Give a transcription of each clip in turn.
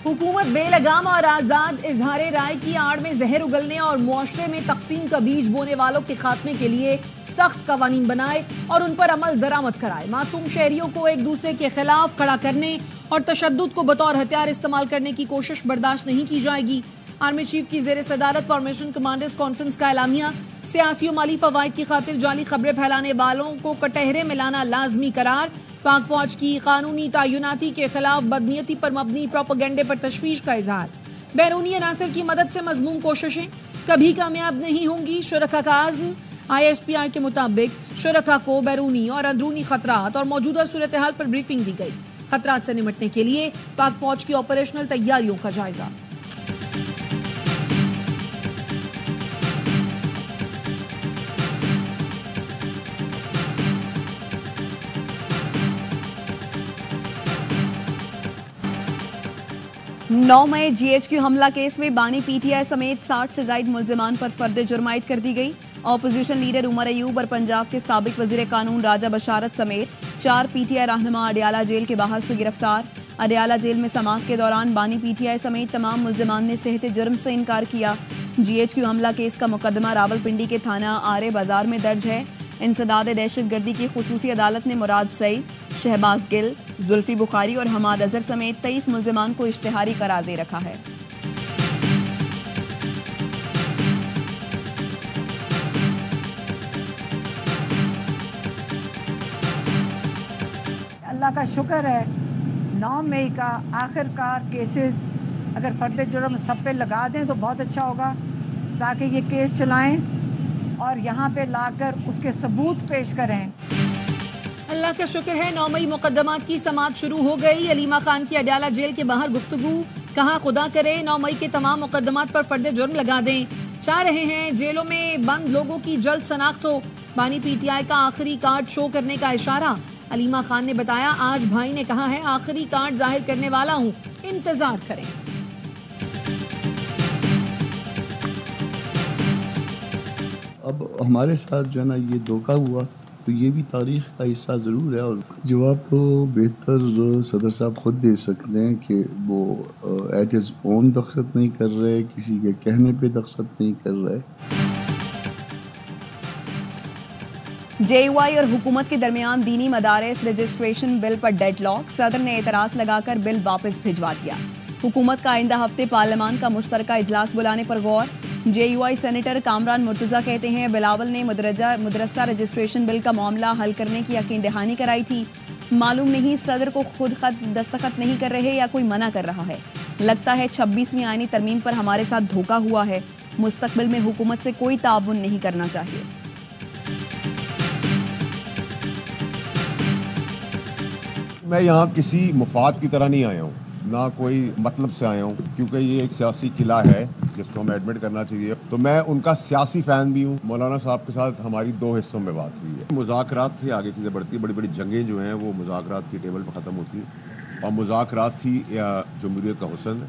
حکومت بے لگام اور آزاد اظہار رائے کی آڑ میں زہر اگلنے اور معاشرے میں تقسیم کا بیج بونے والوں کے خاتمے کے لیے سخت قوانین بنائے اور ان پر عمل درآمد کرائے. معصوم شہریوں کو ایک دوسرے کے خلاف کھڑا کرنے اور تشدد کو بطور ہتھیار استعمال کرنے کی کوشش برداشت نہیں کی جائے گی. آرمی چیف کی زیر صدارت فارمیشن کمانڈرز کانفرنس کا اعلامیہ. سیاسی و مالی فوائد کی خاطر جعلی خبریں پھیلانے والوں کو کٹہرے میں لانا لازمی قرار. پاک فوج کی قانونی تعیناتی کے خلاف بدنیتی پر مبنی پروپیگنڈے پر تشویش کا اظہار. بیرونی عناصر کی مدد سے مضمون کوششیں کبھی کامیاب نہیں ہوں گی. شرکا کا عزم. ISPR کے مطابق شرکا کو بیرونی اور اندرونی خطرات اور موجودہ صورتحال پر بریفنگ دی گئی. خطرات سے نمٹنے کے لیے پاک فوج کی آپریشنل تیاریوں کا جائزہ. نو مئی GHQ حملہ کیس میں بانی PTI سمیت 60 سے زائد ملزمان پر فرد جرم عائد کر دی گئی. اپوزیشن لیڈر عمر ایوب اور پنجاب کے سابق وزیر قانون راجہ بشارت سمیت 4 PTI رہنما اڈیالہ جیل کے باہر سے گرفتار. اڈیالہ جیل میں سماعت کے دوران بانی PTI سمیت تمام ملزمان نے صحت جرم سے انکار کیا. GHQ حملہ کیس کا مقدمہ راولپنڈی کے تھانہ آرے بازار میں درج ہے. انسداد دہشت گردی کی خصوصی عدالت نے مراد سعید، شہباز گل، زلفی بخاری اور حماد اظہر سمیت 23 ملزمان کو اشتہاری قرار دے رکھا ہے. اللہ کا شکر ہے 9 مئی کا آخر کار کیسز اگر فرد جرم سب پہ لگا دیں تو بہت اچھا ہوگا، تاکہ یہ کیس چلائیں اور یہاں پہ لا کر اس کے ثبوت پیش کریں. اللہ کا شکر ہے 9 مئی مقدمات کی سماعت شروع ہو گئی. علیمہ خان کی اڈیالہ جیل کے باہر گفتگو. کہاں خدا کرے 9 مئی کے تمام مقدمات پر فرد جرم لگا دیں. چاہ رہے ہیں جیلوں میں بند لوگوں کی جلد شناخت ہو. بانی PTI کا آخری کارڈ شو کرنے کا اشارہ. علیمہ خان نے بتایا آج بھائی نے کہا ہے آخری کارڈ ظاہر کرنے والا ہوں، انتظار کریں. اب ہمارے ساتھ جو ہے نا یہ دھوکہ ہوا تو یہ بھی تاریخ کا حصہ ضرور ہے، اور جواب تو بہتر صدر صاحب خود دے سکتے ہیں کہ وہ ایٹ ہز اون دستخط نہیں کر رہے، کسی کے کہنے پہ دستخط نہیں کر رہے. JUI اور حکومت کے درمیان دینی مدارس رجسٹریشن بل پر ڈیڈ لاک. صدر نے اعتراض لگا کر بل واپس بھجوا دیا. حکومت کا آئندہ ہفتے پارلیمان کا مشترکہ اجلاس بلانے پر غور. JUI سینیٹر کامران مرتضیٰ کہتے ہیں بلاول نے مدرسہ رجسٹریشن بل کا معاملہ حل کرنے کی یقین دہانی کرائی تھی. معلوم نہیں صدر کو خود خط دستخط نہیں کر رہے یا کوئی منع کر رہا ہے. لگتا ہے 26ویں آئینی ترمیم پر ہمارے ساتھ دھوکہ ہوا ہے. مستقبل میں حکومت سے کوئی تعاون نہیں کرنا چاہیے. میں یہاں کسی مفاد کی طرح نہیں آیا ہوں، نہ کوئی مطلب سے آیا ہوں، کیونکہ یہ ایک سیاسی قلعہ ہے جس کو ہمیں ایڈمٹ کرنا چاہیے. تو میں ان کا سیاسی فین بھی ہوں. مولانا صاحب کے ساتھ ہماری 2 حصوں میں بات ہوئی ہے. مذاکرات سے آگے چیزیں بڑھتی، بڑی بڑی جنگیں جو ہیں وہ مذاکرات کی ٹیبل پہ ختم ہوتی ہیں، اور مذاکرات ہی جمہوریت کا حسن ہے.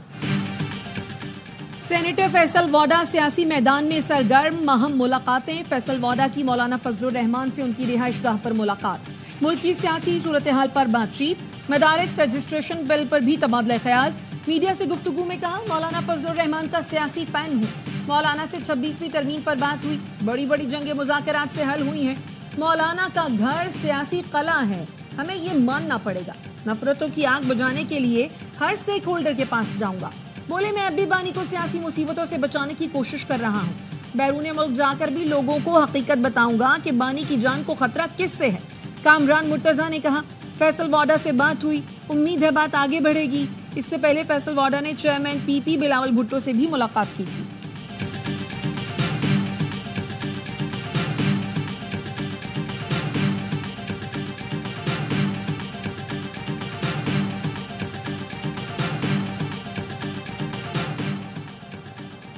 سینیٹر فیصل واڈا سیاسی میدان میں سرگرم. اہم ملاقاتیں. فیصل واڈا کی مولانا فضل الرحمان سے ان کی رہائش گاہ پر ملاقات. ملک کی سیاسی صورتحال پر بات چیت. مدارس رجسٹریشن بل پر بھی تبادلہ خیال. میڈیا سے گفتگو میں کہا مولانا فضل الرحمان کا سیاسی فین ہوں. مولانا سے 26ویں ترمیم پر بات ہوئی. بڑی بڑی جنگیں مذاکرات سے حل ہوئی ہیں. مولانا کا گھر سیاسی قلعہ ہے، ہمیں یہ ماننا پڑے گا. نفرتوں کی آگ بجھانے کے لیے ہر سٹیک ہولڈر کے پاس جاؤں گا. بولے میں اب بھی بانی کو سیاسی مصیبتوں سے بچانے کی کوشش کر رہا ہوں. بیرون ملک جا کر بھی لوگوں کو حقیقت بتاؤں گا کہ بانی کی جان کو خطرہ کس سے ہے. کامران مرتضیٰ نے کہا فیصل واڈا سے بات ہوئی، امید ہے بات آگے بڑھے گی. اس سے پہلے فیصل واڈا نے چیئرمین PP بلاول بھٹو سے بھی ملاقات کی تھی.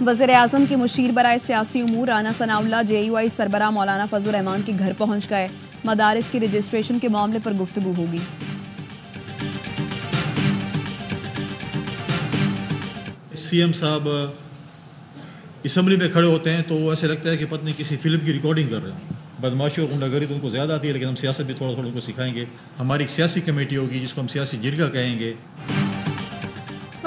وزیر اعظم کے مشیر برائے سیاسی امور رانا ثناء اللہ JUI سربراہ مولانا فضل الرحمان کے گھر پہنچ گئے. مدارس کی رجسٹریشن کے معاملے پر گفتگو ہوگی. CM صاحب اسمبلی میں کھڑے ہوتے ہیں تو ایسے لگتا ہے کہ پتہ نہیں کسی فلم کی ریکارڈنگ کر رہے ہیں. بدماشی اور غنڈہ گری تو ان کو زیادہ آتی ہے، لیکن ہم سیاست بھی تھوڑا تھوڑا ان کو سکھائیں گے. ہماری ایک سیاسی کمیٹی ہوگی جس کو ہم سیاسی جرگہ کہیں گے.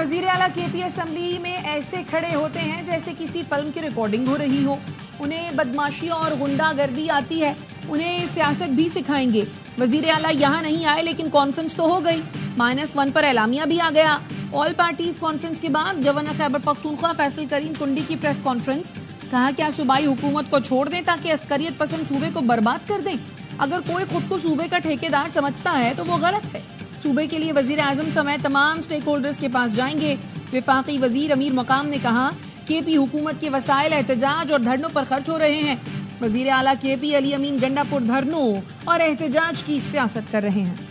वजीर आला केपी असेंबली में ऐसे खड़े होते हैं जैसे किसी फिल्म की रिकॉर्डिंग हो रही हो। उन्हें बदमाशी और गुंडागर्दी आती है, उन्हें सियासत भी सिखाएंगे। वजीर आला यहाँ नहीं आए लेकिन कॉन्फ्रेंस तो हो गई, -1 पर एलामिया भी आ गया। ऑल पार्टीज कॉन्फ्रेंस के बाद गवर्नर खैबर पख्तूनख्वा फैसल करीम कुंडी की प्रेस कॉन्फ्रेंस। कहा क्या सूबाई हुकूमत को छोड़ दें ताकि अस्करियत पसंद सूबे को बर्बाद कर दें। अगर कोई खुद को सूबे का ठेकेदार समझता है तो वो गलत है। सूबे के लिए वजीर आजम समेत तमाम स्टेक होल्डर्स के पास जाएंगे। विफाकी वजीर अमीर मकाम ने कहा केपी हुकूमत के वसाइल एहतजाज और धरनों पर खर्च हो रहे हैं। वजीर आला केपी अली अमीन गंडापुर धरनों और एहतजाज की सियासत कर रहे हैं।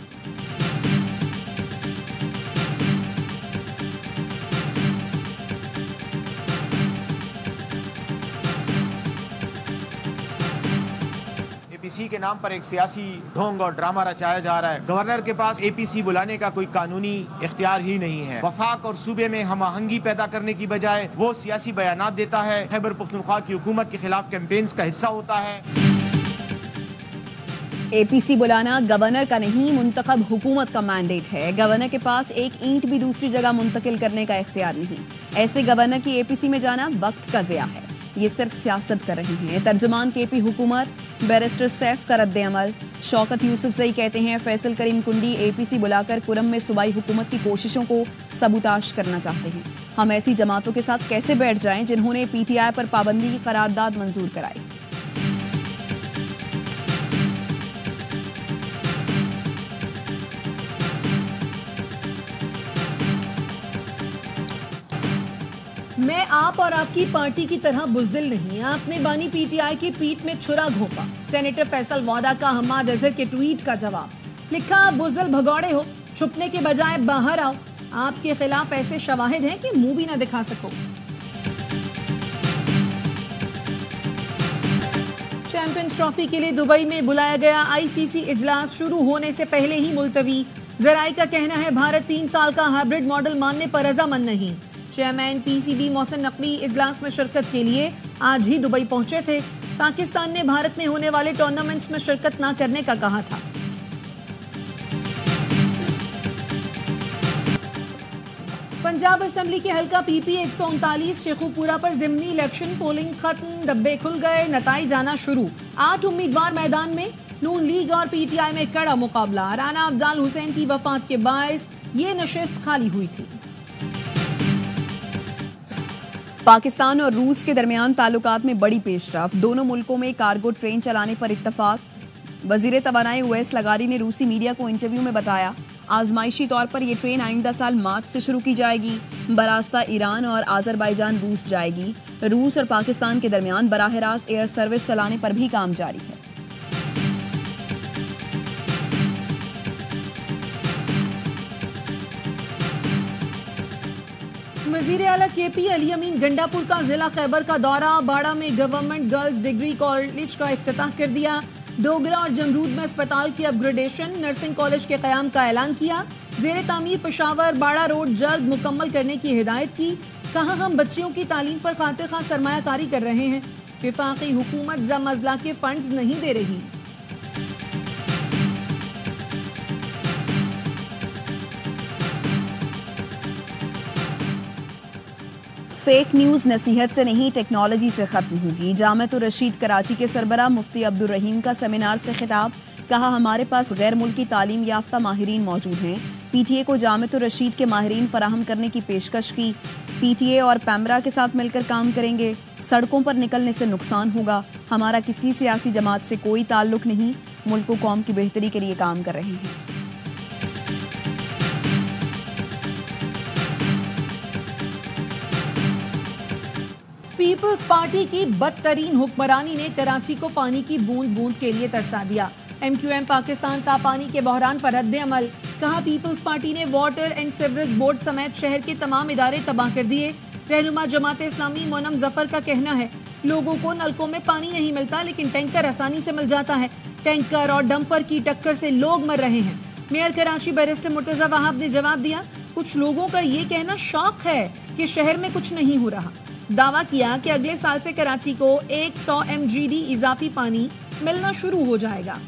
एपीसी के नाम पर एक सियासी ढोंग और ड्रामा रचाया जा रहा है। गवर्नर के पास एपीसी बुलाने का कोई कानूनी इख्तियार ही नहीं है। वफाक और सूबे में हम आहंगी पैदा करने की बजाय वो सियासी बयानात देता है, खैबर पख्तूनख्वा की हुकूमत के खिलाफ कैंपेन्स का हिस्सा होता है। एपीसी बुलाना गवर्नर का नहीं, मुंतखब हुकूमत का मैंडेट है। गवर्नर के पास एक ईंट भी दूसरी जगह मुंतकिल करने का इख्तियार नहीं। ऐसे गवर्नर की एपीसी में जाना वक्त का ज़िया है। ये सिर्फ सियासत कर रही हैं। तर्जुमान केपी हुकूमत बैरिस्टर सैफ का रद्द अमल। शौकत यूसुफजई कहते हैं फैसल करीम कुंडी एपीसी बुलाकर कुरम में सूबाई हुकूमत की कोशिशों को सबूताश करना चाहते हैं। हम ऐसी जमातों के साथ कैसे बैठ जाएं जिन्होंने पीटीआई पर पाबंदी की करारदाद मंजूर कराई। मैं आप और आपकी पार्टी की तरह बुज़दिल नहीं। आपने बानी पीटीआई की पीठ में छुरा घोंपा। सेनेटर फैसल वादा का हम्माद अजहर के ट्वीट का जवाब। लिखा आप बुज़दिल भगौड़े हो, छुपने के बजाय बाहर आओ। आपके खिलाफ ऐसे शवाहिद हैं कि मुंह भी ना दिखा सको। चैंपियंस ट्रॉफी के लिए दुबई में बुलाया गया आईसीसी इजलास शुरू होने से पहले ही मुलतवी। जराई का कहना है भारत 3 साल का हाइब्रिड मॉडल मानने पर रजामंद नहीं। चेयरमैन पीसीबी मोहसिन नकवी इजलास में शिरकत के लिए आज ही दुबई पहुंचे थे। पाकिस्तान ने भारत में होने वाले टूर्नामेंट्स में शिरकत न करने का कहा था। पंजाब असेंबली के हल्का पीपी 139 शेखुपुरा पर जिमनी इलेक्शन पोलिंग खत्म, डब्बे खुल गए, नताई जाना शुरू। 8 उम्मीदवार मैदान में। नून लीग और पीटीआई में कड़ा मुकाबला। राना अफजाल हुसैन की वफात के बायस ये नशिस्त खाली हुई थी। पाकिस्तान और रूस के दरमियान ताल्लुकात में बड़ी पेशरफ। दोनों मुल्कों में कार्गो ट्रेन चलाने पर इत्तफाक। वजीर तवानाई उवैस लगारी ने रूसी मीडिया को इंटरव्यू में बताया आजमाइशी तौर पर यह ट्रेन आइंदा साल मार्च से शुरू की जाएगी। बरास्ता ईरान और आज़रबाईजान रूस जाएगी। रूस और पाकिस्तान के दरमियान बराह रास्त एयर सर्विस चलाने पर भी काम जारी है। वजीर आला केपी अली अमीन गंडापुर का जिला खैबर का दौरा। बाड़ा में गवर्नमेंट गर्ल्स डिग्री कॉलेज का इफ्तिताह कर दिया। डोगरा और जमरूद में अस्पताल की अपग्रेडेशन, नर्सिंग कॉलेज के क़याम का ऐलान किया। ज़ेरे तामीर पेशावर बाड़ा रोड जल्द मुकम्मल करने की हिदायत की। कहा हम बच्चियों की तालीम पर खातिर खां सरमायाकारी कर रहे हैं। वफाकी हुकूमत ज़म अज़ला के फंड्स नहीं दे रही। फेक न्यूज नसीहत से नहीं टेक्नोलॉजी से खत्म होगी। जामिअतुर रशीद कराची के सरबरा मुफ्ती अब्दुल रहीम का सेमिनार से खिताब। कहा हमारे पास गैर मुल्की तालीम याफ्ता माहिरीन मौजूद हैं। पीटीए को जामिअतुर रशीद के माहिरीन फराहम करने की पेशकश की। पीटीए और पैमरा के साथ मिलकर काम करेंगे। सड़कों पर निकलने से नुकसान होगा। हमारा किसी सियासी जमात से कोई ताल्लुक नहीं। मुल्क व कौम की बेहतरी के लिए काम कर रहे हैं। पीपल्स पार्टी की बदतरीन हुक्मरानी ने कराची को पानी की बूंद बूंद के लिए तरसा दिया। एमक्यूएम पाकिस्तान का पानी के बहरान पर रद्द अमल। कहा पीपल्स पार्टी ने वाटर एंड सीवरेज बोर्ड समेत शहर के तमाम इदारे तबाह कर दिए। रहनुमा जमात इस्लामी मोनम जफर का कहना है लोगों को नलकों में पानी नहीं मिलता लेकिन टैंकर आसानी से मिल जाता है। टैंकर और डंपर की टक्कर से लोग मर रहे हैं। मेयर कराची बैरिस्टर मुर्तजा वहाब ने जवाब दिया कुछ लोगों का ये कहना शौक है कि शहर में कुछ नहीं हो रहा। दावा किया कि अगले साल से कराची को 100 MGD इजाफी पानी मिलना शुरू हो जाएगा।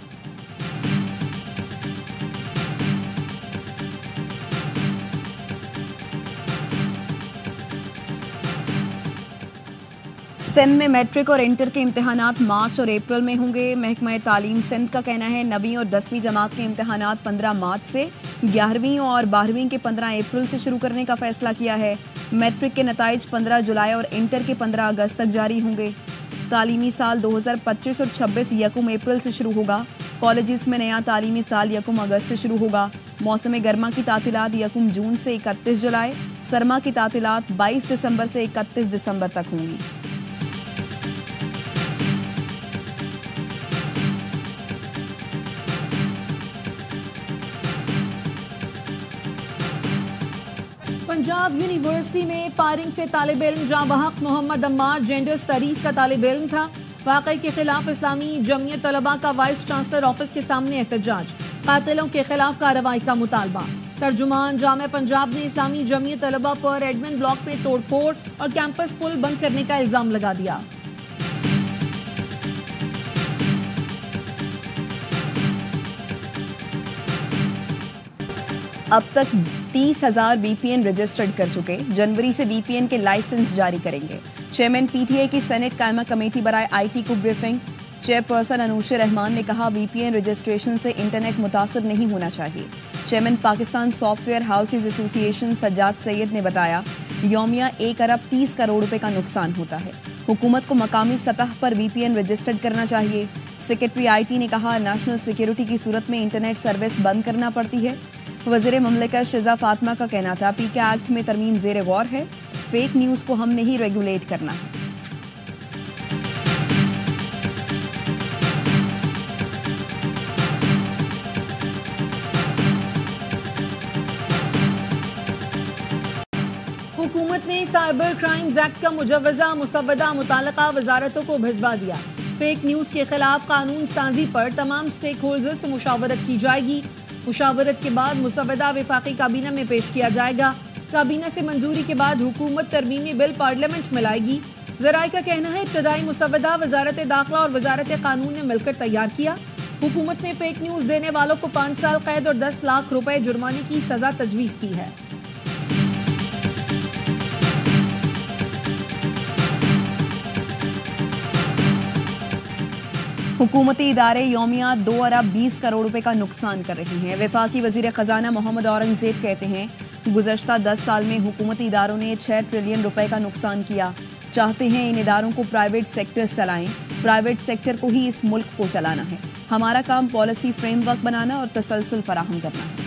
सिंध में मैट्रिक और इंटर के इम्तिहानात मार्च और अप्रैल में होंगे। महकमा तालीम सिंध का कहना है 9वीं और 10वीं जमात के इम्तिहानात 15 मार्च से, 11वीं और 12वीं के 15 अप्रैल से शुरू करने का फैसला किया है। मैट्रिक के नताइज 15 जुलाई और इंटर के 15 अगस्त तक जारी होंगे। तालीमी साल 2025 और 26 यकम अप्रैल से शुरू होगा। कॉलेजेस में नया तालीमी साल यकम अगस्त से शुरू होगा। मौसम गर्मा की तातीलात यकम जून से 31 जुलाई, सरमा की तातीलात 22 दिसंबर से 31 दिसंबर तक होंगी। पंजाब यूनिवर्सिटी में फायरिंग से तालिब इल्म जांबहक मोहम्मद अम्मार जेंडर स्टडीज का तालिब इल्म था। वाक़ई के खिलाफ इस्लामी जमीयत तलबा का वाइस चांसलर ऑफिस के सामने एहतजाज, कातिलों के खिलाफ कार्रवाई का मुतालबा। तर्जुमान जामे पंजाब ने इस्लामी जमीयत तलबा पर एडमिन ब्लॉक में तोड़फोड़ और कैंपस पुल बंद करने का इल्जाम लगा दिया। अब तक 30,000 VPN रजिस्टर्ड कर चुके। जनवरी से VPN के लाइसेंस जारी करेंगे। चेयरमैन PTI की सेनेट कायमा कमेटी बनाए IT को ब्रीफिंग। चेयरपर्सन अनूशा रहमान ने कहा VPN रजिस्ट्रेशन से इंटरनेट मुतासर नहीं होना चाहिए। Chairman Pakistan software houses association Sajjad Syed ने बताया यौमिया 1 अरब 30 करोड़ रुपए का नुकसान होता है। हुकूमत को मकामी सतह पर VPN रजिस्टर्ड करना चाहिए। सेक्रेटरी IT ने कहा नेशनल सिक्योरिटी की सूरत में इंटरनेट सर्विस बंद करना पड़ती है। वज़ीर ममलिकत शिजा फातिमा का कहना था PK एक्ट में तरमीम ज़ेर गौर है, फेक न्यूज़ को हम नहीं रेगुलेट करना है। हुकूमत ने साइबर क्राइम्स एक्ट का मुजव्वजा मुसव्वदा मुताल्लिका वजारतों को भिजवा दिया। फेक न्यूज़ के खिलाफ कानून साजी पर तमाम स्टेक होल्डर्स से मुशावरत की जाएगी। मुशावरत के बाद मुसव्वदा वफाकी काबीना में पेश किया जाएगा। काबीना से मंजूरी के बाद हुकूमत तरमीमी बिल पार्लियामेंट में लाएगी। ज़राए का कहना है इब्तदाई मुसव्वदा वजारत दाखिला और वजारत कानून ने मिलकर तैयार किया। हुकूमत ने फेक न्यूज़ देने वालों को 5 साल कैद और 10 लाख रुपए जुर्माने की सजा तजवीज़ की है। हुकूमती इदारे यौमिया 2 अरब 20 करोड़ रुपए का नुकसान कर रही हैं। वफाकी वजीर खजाना मोहम्मद औरंगजेब कहते हैं गुज़श्ता 10 साल में हुकूमती इदारों ने 6 ट्रिलियन रुपए का नुकसान किया। चाहते हैं इन इदारों को प्राइवेट सेक्टर चलाएं। प्राइवेट सेक्टर को ही इस मुल्क को चलाना है। हमारा काम पॉलिसी फ्रेमवर्क बनाना और तसलसल फराहम करना है।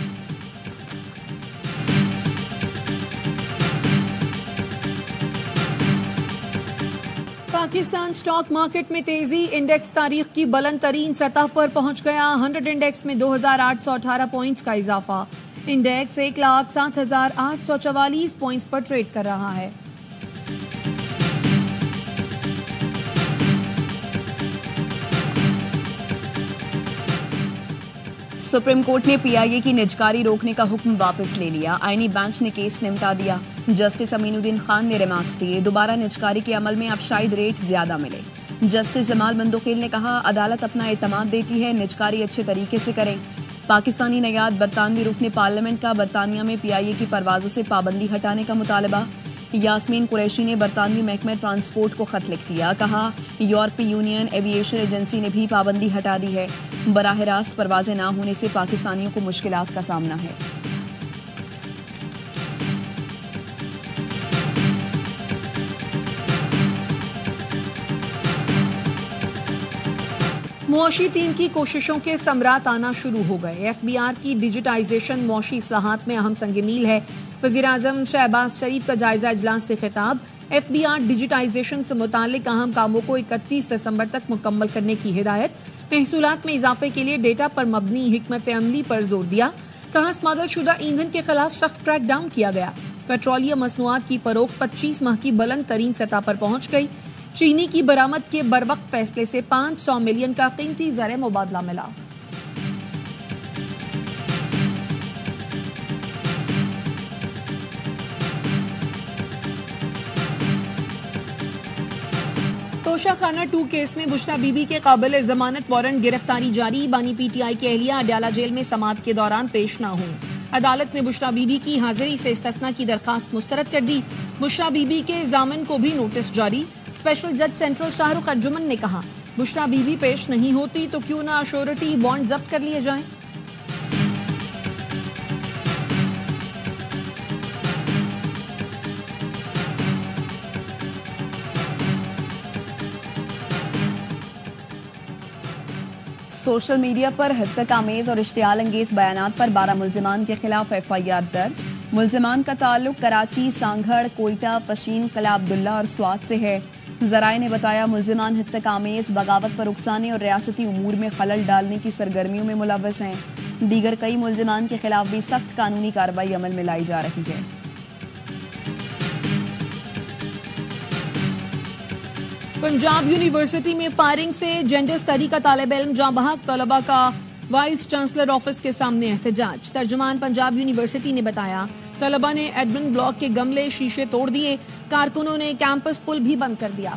पाकिस्तान स्टॉक मार्केट में तेजी, इंडेक्स तारीख की बुलंद तरीन सतह पर पहुंच गया। 100 इंडेक्स में 2,818 पॉइंट्स का इजाफा। इंडेक्स 1,07,844 पॉइंट्स पर ट्रेड कर रहा है। सुप्रीम कोर्ट ने PIA की निजकारी रोकने का हुक्म वापस ले लिया। आईनी बेंच ने केस निपटा दिया। जस्टिस अमीनुद्दीन खान ने रिमार्क्स दिए। दोबारा निजकारी के अमल में अब शायद रेट ज्यादा मिले। जस्टिस जमाल मंदोखिल ने कहा अदालत अपना एतमाद देती है, निजकारी अच्छे तरीके से करें। पाकिस्तानी नयाद बरतानवी रुकन पार्लियामेंट का बरतानिया में PIA की परवाजों से पाबंदी हटाने का मुतालबा। यास्मीन कुरैशी ने बरतानवी महकमे ट्रांसपोर्ट को खत लिख दिया। कहा यूरोपीय यूनियन एविएशन एजेंसी ने भी पाबंदी हटा दी है। बराह रास्त परवाजें ना होने से पाकिस्तानियों को मुश्किलात का सामना है। मुआशी टीम की कोशिशों के समरात आना शुरू हो गए। FBR की डिजिटाइजेशन मुआशी इस्लाहात में अहम संग मील है। वज़ीर-ए-आज़म शहबाज शरीफ का जायजा इजलास से खिताब। FBR डिजिटाइजेशन से मुतालिक अहम कामों को 31 दिसंबर तक मुकम्मल करने की हिदायत। महसूलात में इजाफे के लिए डेटा पर मबनी हिकमत अमली पर जोर दिया। कहा स्मगल शुदा ईंधन के खिलाफ सख्त क्रैक डाउन किया गया। पेट्रोलियम मसनूआत की फरोख्त 25 माह की बुलंद तरीन सतह पर पहुंच गई। चीनी की बरामद के बरवक्त फैसले से 500 मिलियन का कीमती ज़र मुबादला मिला। तोशाखाना 2 केस में बुशरा बीबी के काबिल जमानत वारंट गिरफ्तारी जारी। बानी PTI की अहलिया अडयाला जेल में समाअत के दौरान पेश न हुई। अदालत ने बुशरा बीबी की हाजिरी से इस्तिस्ना की दरखास्त मुस्तरद कर दी। बुशरा बीबी के जामिन को भी नोटिस जारी। اسپیشل جج سینٹرل شاہ رخ ارجمن نے کہا بشرا بی بی پیش نہیں ہوتی تو کیوں نہ شورٹی بانڈ ضبط کر لیے جائیں۔ سوشل میڈیا پر حدت آمیز اور اشتعال انگیز بیانات پر 12 ملزمان کے خلاف ایف آئی آر درج۔ ملزمان کا تعلق کراچی، سانگھڑ، کوئٹہ، پشین، قلعہ عبداللہ اور سوات سے ہے۔ ذرائع نے بتایا ملزمان حدت آمیز، بغاوت پر اکسانے اور ریاستی امور میں خلل ڈالنے کی سرگرمیوں میں ملوث ہیں۔ دیگر کئی ملزمان کے خلاف بھی سخت قانونی کارروائی عمل میں لائی جا رہی ہے۔ پنجاب یونیورسٹی میں فائرنگ سے جینڈر اسٹڈی کا طالب علم جاں بحق، طلبہ کا وائس چانسلر آفس کے سامنے احتجاج۔ ترجمان پنجاب یونیورسٹی نے بتایا طلبہ نے ایڈمن بلاک کے گملے شیشے توڑ دیے، کارکنوں نے کیمپس پل بھی بند کر دیا۔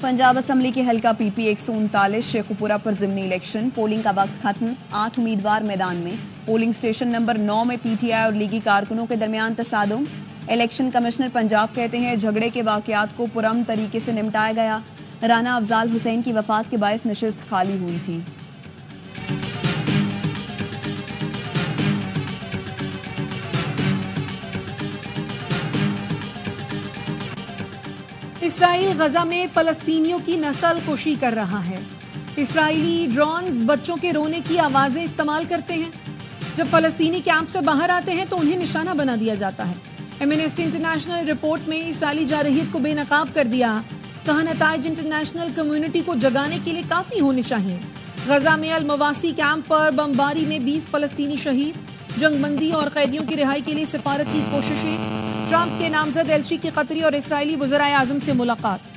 پنجاب اسمبلی کے حلقہ پی پی 139 شیخوپورہ پر ضمنی الیکشن، پولنگ کا وقت ختم، 8 امیدوار میدان میں۔ پولنگ اسٹیشن نمبر 9 میں پی ٹی آئی اور لیگی کارکنوں کے درمیان تصادم۔ الیکشن کمشنر پنجاب کہتے ہیں جھگڑے کے واقعات کو پرامن طریقے سے نمٹایا گیا۔ رانا افضال حسین کی وفات کے باعث نشست خالی ہوئی تھی۔ اسرائیل غزہ میں فلسطینیوں کی نسل کشی کر رہا ہے۔ اسرائیلی ڈرونز بچوں کے رونے کی آوازیں استعمال کرتے ہیں۔ جب فلسطینی کیمپ سے باہر آتے ہیں تو انہیں نشانہ بنا دیا جاتا ہے۔ ایمنسٹی انٹرنیشنل رپورٹ میں اسرائیلی جارحیت کو بے نقاب کر دیا۔ کہا نتائج انٹرنیشنل کمیونٹی کو جگانے کے لیے کافی ہونے چاہیے۔ غزہ میں المواسی کیمپ پر بمباری میں 20 فلسطینی شہید۔ جنگ بندی اور قیدیوں کی رہائی کے لیے سفارتی کوششیں۔ ٹرمپ کے نامزد ایلچی کی قطری اور اسرائیلی وزرائے اعظم سے ملاقات۔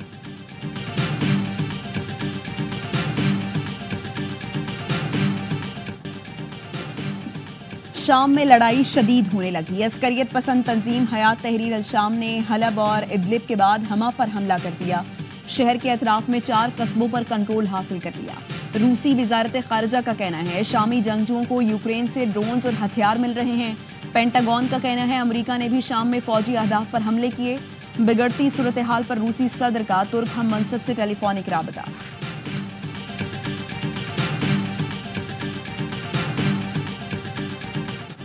شام میں لڑائی شدید ہونے لگی۔ عسکریت پسند تنظیم حیات تحریر الشام نے حلب اور ادلب کے بعد ہما پر حملہ کر دیا۔ شہر کے اطراف میں 4 قصبوں پر کنٹرول حاصل کر لیا۔ روسی وزارت خارجہ کا کہنا ہے شامی جنگجوؤں کو یوکرین سے ڈرونز اور ہتھیار مل رہے ہیں۔ پینٹاگون کا کہنا ہے امریکہ نے بھی شام میں فوجی اہداف پر حملے کیے۔ بگڑتی صورتحال پر روسی صدر کا ترک ہم منصب سے ٹیلی فونک رابطہ۔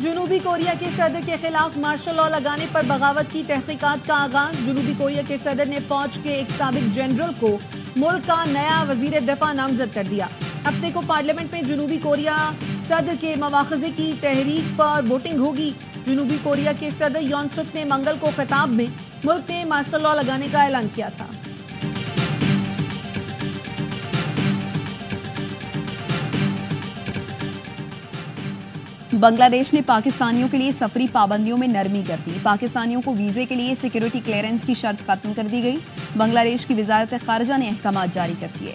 جنوبی کوریا کے صدر کے خلاف مارشل لاء لگانے پر بغاوت کی تحقیقات کا آغاز۔ جنوبی کوریا کے صدر نے فوج کے ایک سابق جنرل کو ملک کا نیا وزیر دفاع نامزد کر دیا۔ ہفتے کو پارلیمنٹ میں جنوبی کوریا صدر کے مواخذے کی تحریک پر ووٹنگ ہوگی۔ جنوبی کوریا کے صدر یون سک نے منگل کو خطاب میں ملک میں مارشل لاء لگانے کا اعلان کیا تھا۔ بنگلہ دیش نے پاکستانیوں کے لیے سفری پابندیوں میں نرمی کر دی۔ پاکستانیوں کو ویزے کے لیے سیکیورٹی کلیئرنس کی شرط ختم کر دی گئی۔ بنگلہ دیش کی وزارت خارجہ نے احکامات جاری کر دیے۔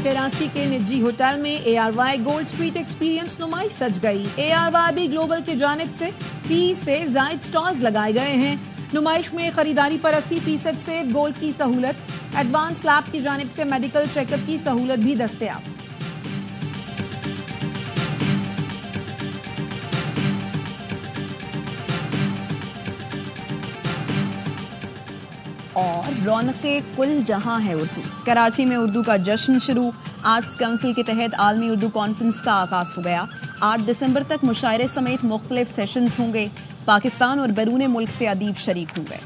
کراچی کے نجی ہوٹل میں A R Y gold street experience نمائش سج گئی۔ A R Y B global کی جانب سے 30 سے زائد سٹالز لگائے گئے ہیں۔ نمائش میں خریداری پر 80% سے گولڈ کی سہولت، ایڈوانس لیب کی جانب سے میڈیکل چیک اپ کی سہولت بھی دستیاب۔ اور رونق کل جہاں ہے اردو۔ کراچی میں اردو کا جشن شروع۔ آرٹس کونسل کے تحت عالمی اردو کانفرنس کا آغاز ہو گیا۔ 8 دسمبر تک مشاعرے سمیت مختلف سیشنز ہوں گے۔ پاکستان اور بیرون ملک سے ادیب شریک ہوں گے۔